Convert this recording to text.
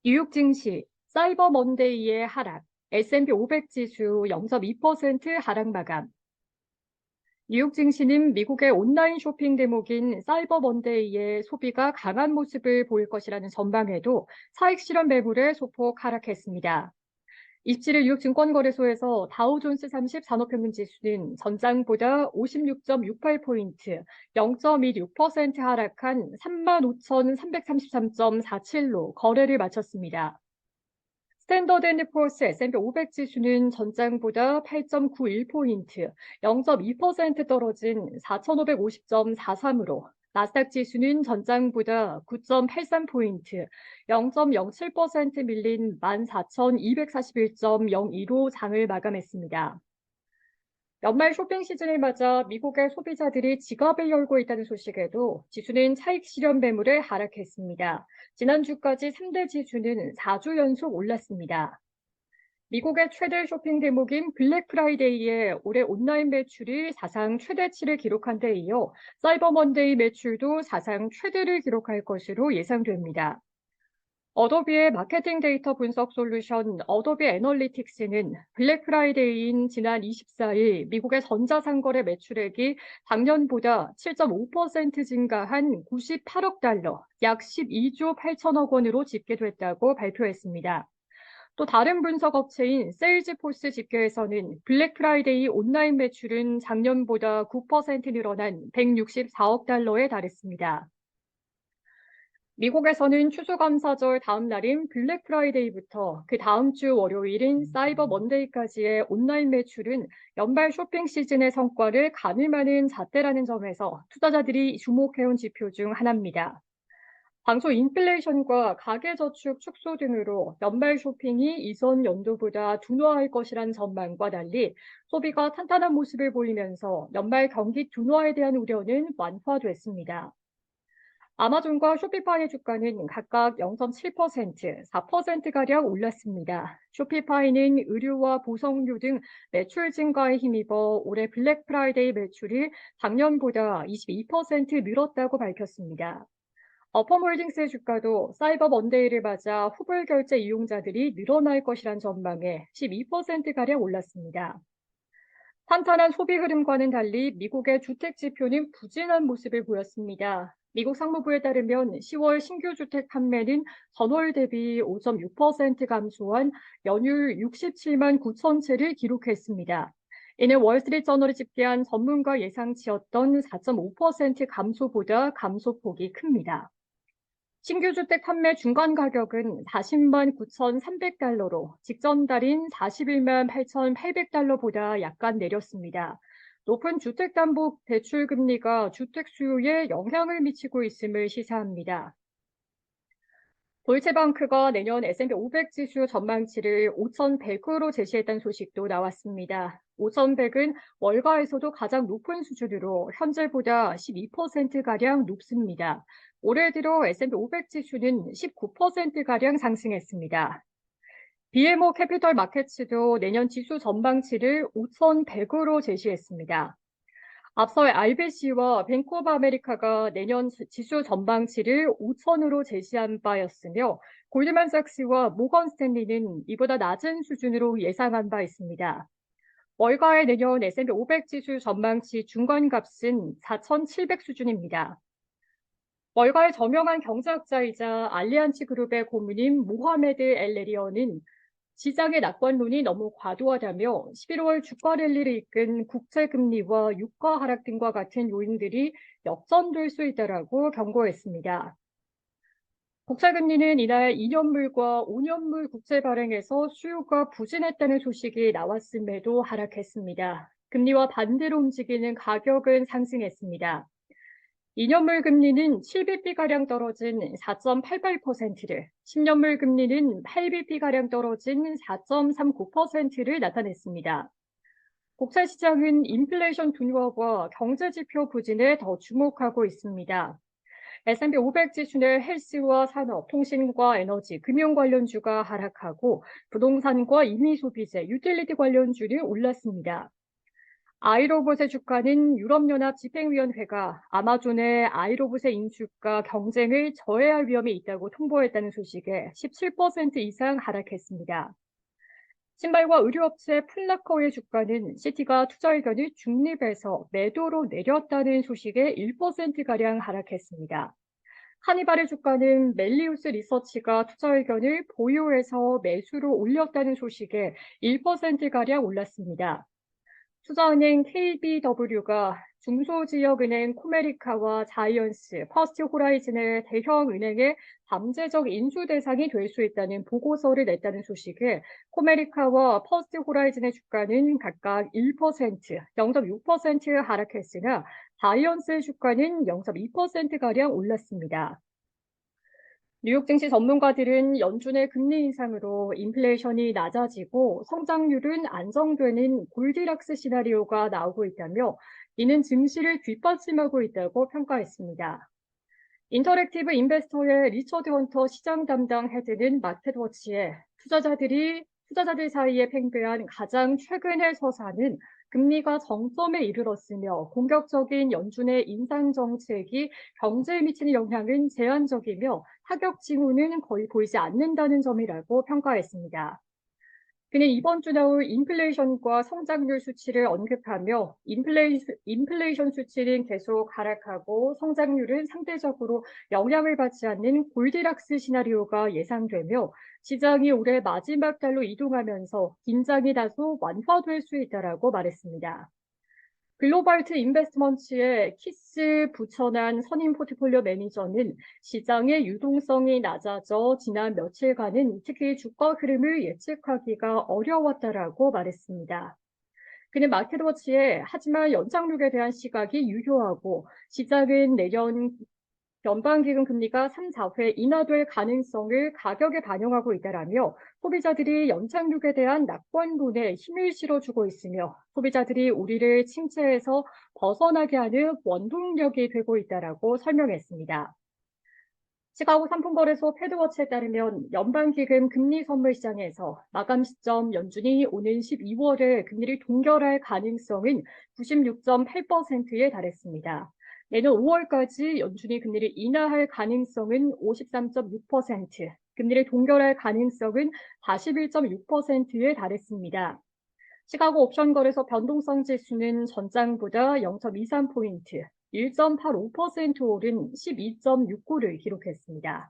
뉴욕 증시, 사이버 먼데이의 하락, S&P 500 지수 0.2% 하락 마감. 뉴욕 증시는 미국의 온라인 쇼핑 대목인 사이버 먼데이의 소비가 강한 모습을 보일 것이라는 전망에도 차익 실현 매물에 소폭 하락했습니다. 27일 뉴욕 증권거래소에서 다우존스 30 산업평균 지수는 전장보다 56.68포인트, 0.16% 하락한 35,333.47로 거래를 마쳤습니다. 스탠더드 앤 푸어스 S&P 500 지수는 전장보다 8.91포인트, 0.2% 떨어진 4,550.43으로 나스닥 지수는 전장보다 9.83포인트, 0.07% 밀린 14,241.02로 장을 마감했습니다. 연말 쇼핑 시즌을 맞아 미국의 소비자들이 지갑을 열고 있다는 소식에도 지수는 차익 실현 매물에 하락했습니다. 지난주까지 3대 지수는 4주 연속 올랐습니다. 미국의 최대 쇼핑 대목인 블랙 프라이데이에 올해 온라인 매출이 사상 최대치를 기록한 데 이어 사이버 먼데이 매출도 사상 최대를 기록할 것으로 예상됩니다. 어도비의 마케팅 데이터 분석 솔루션 어도비 애널리틱스는 블랙 프라이데이인 지난 24일 미국의 전자상거래 매출액이 작년보다 7.5% 증가한 98억 달러, 약 12조 8천억 원으로 집계됐다고 발표했습니다. 또 다른 분석 업체인 세일즈포스 집계에서는 블랙 프라이데이 온라인 매출은 작년보다 9% 늘어난 164억 달러에 달했습니다. 미국에서는 추수감사절 다음 날인 블랙 프라이데이부터 그 다음 주 월요일인 사이버 먼데이까지의 온라인 매출은 연말 쇼핑 시즌의 성과를 가늠하는 잣대라는 점에서 투자자들이 주목해온 지표 중 하나입니다. 당초 인플레이션과 가계저축 축소 등으로 연말 쇼핑이 이전 연도보다 둔화할 것이란 전망과 달리 소비가 탄탄한 모습을 보이면서 연말 경기 둔화에 대한 우려는 완화됐습니다. 아마존과 쇼피파이 주가는 각각 0.7%, 4%가량 올랐습니다. 쇼피파이는 의류와 보석류 등 매출 증가에 힘입어 올해 블랙 프라이데이 매출이 작년보다 22% 늘었다고 밝혔습니다. 어퍼몰딩스의 주가도 사이버 먼데이를 맞아 후불 결제 이용자들이 늘어날 것이란 전망에 12%가량 올랐습니다. 탄탄한 소비 흐름과는 달리 미국의 주택 지표는 부진한 모습을 보였습니다. 미국 상무부에 따르면 10월 신규 주택 판매는 전월 대비 5.6% 감소한 연율 67만 9천 채를 기록했습니다. 이는 월스트리트저널이 집계한 전문가 예상치였던 4.5% 감소보다 감소폭이 큽니다. 신규 주택 판매 중간 가격은 40만 9,300달러로 직전 달인 41만 8,800달러보다 약간 내렸습니다. 높은 주택담보대출 금리가 주택 수요에 영향을 미치고 있음을 시사합니다. 도이체방크가 내년 S&P 500 지수 전망치를 5,100으로 제시했다는 소식도 나왔습니다. 5,100은 월가에서도 가장 높은 수준으로 현재보다 12%가량 높습니다. 올해 들어 S&P 500 지수는 19%가량 상승했습니다. BMO 캐피털 마켓츠도 내년 지수 전망치를 5,100으로 제시했습니다. 앞서 RBC와 뱅크 오브 아메리카가 내년 지수 전망치를 5천으로 제시한 바였으며 골드만삭스와 모건 스탠리는 이보다 낮은 수준으로 예상한 바 있습니다. 월가의 내년 S&P 500 지수 전망치 중간값은 4,700 수준입니다. 월가의 저명한 경제학자이자 알리안츠 그룹의 고문인 모하메드 엘레리언은 시장의 낙관론이 너무 과도하다며 11월 주가 랠리를 이끈 국채금리와 유가 하락 등과 같은 요인들이 역전될 수 있다라고 경고했습니다. 국채금리는 이날 2년물과 5년물 국채 발행에서 수요가 부진했다는 소식이 나왔음에도 하락했습니다. 금리와 반대로 움직이는 가격은 상승했습니다. 2년물 금리는 7bp가량 떨어진 4.88%를, 10년물 금리는 8bp가량 떨어진 4.39%를 나타냈습니다. 국채 시장은 인플레이션 둔화와 경제지표 부진에 더 주목하고 있습니다. S&P 500 지수는 헬스와 산업, 통신과 에너지, 금융 관련주가 하락하고 부동산과 임의소비재, 유틸리티 관련주는 올랐습니다. 아이로봇의 주가는 유럽연합 집행위원회가 아마존의 아이로봇의 인수가 경쟁을 저해할 위험이 있다고 통보했다는 소식에 17% 이상 하락했습니다. 신발과 의류업체 풋라커의 주가는 시티가 투자 의견을 중립에서 매도로 내렸다는 소식에 1%가량 하락했습니다. 카니발의 주가는 멜리우스 리서치가 투자 의견을 보유해서 매수로 올렸다는 소식에 1%가량 올랐습니다. 투자은행 KBW가 중소지역은행 코메리카와 자이언스, 퍼스트 호라이즌의 대형은행의 잠재적 인수 대상이 될 수 있다는 보고서를 냈다는 소식에 코메리카와 퍼스트 호라이즌의 주가는 각각 1%, 0.6% 하락했으나 자이언스의 주가는 0.2%가량 올랐습니다. 뉴욕 증시 전문가들은 연준의 금리 인상으로 인플레이션이 낮아지고 성장률은 안정되는 골디락스 시나리오가 나오고 있다며 이는 증시를 뒷받침하고 있다고 평가했습니다. 인터랙티브 인베스터의 리처드 헌터 시장 담당 헤드는 마켓워치에 투자자들 사이에 팽배한 가장 최근의 서사는 금리가 정점에 이르렀으며 공격적인 연준의 인상 정책이 경제에 미치는 영향은 제한적이며 타격 징후는 거의 보이지 않는다는 점이라고 평가했습니다. 그는 이번 주 나올 인플레이션과 성장률 수치를 언급하며 인플레이션 수치는 계속 하락하고 성장률은 상대적으로 영향을 받지 않는 골디락스 시나리오가 예상되며 시장이 올해 마지막 달로 이동하면서 긴장이 다소 완화될 수 있다라고 말했습니다. 글로벌트 인베스트먼트의 키스 부천한 선임 포트폴리오 매니저는 시장의 유동성이 낮아져 지난 며칠간은 특히 주가 흐름을 예측하기가 어려웠다라고 말했습니다. 그는 마켓워치에 하지만 연착륙에 대한 시각이 유효하고 시장은 내년 연방기금 금리가 3, 4회 인하될 가능성을 가격에 반영하고 있다라며 소비자들이 연착륙에 대한 낙관론에 힘을 실어주고 있으며 소비자들이 우리를 침체에서 벗어나게 하는 원동력이 되고 있다라고 설명했습니다. 시카고 상품거래소 패드워치에 따르면 연방기금 금리 선물 시장에서 마감 시점 연준이 오는 12월에 금리를 동결할 가능성은 96.8%에 달했습니다. 내년 5월까지 연준이 금리를 인하할 가능성은 53.6%, 금리를 동결할 가능성은 41.6%에 달했습니다. 시카고 옵션 거래소 변동성 지수는 전장보다 0.23포인트, 1.85% 오른 12.69를 기록했습니다.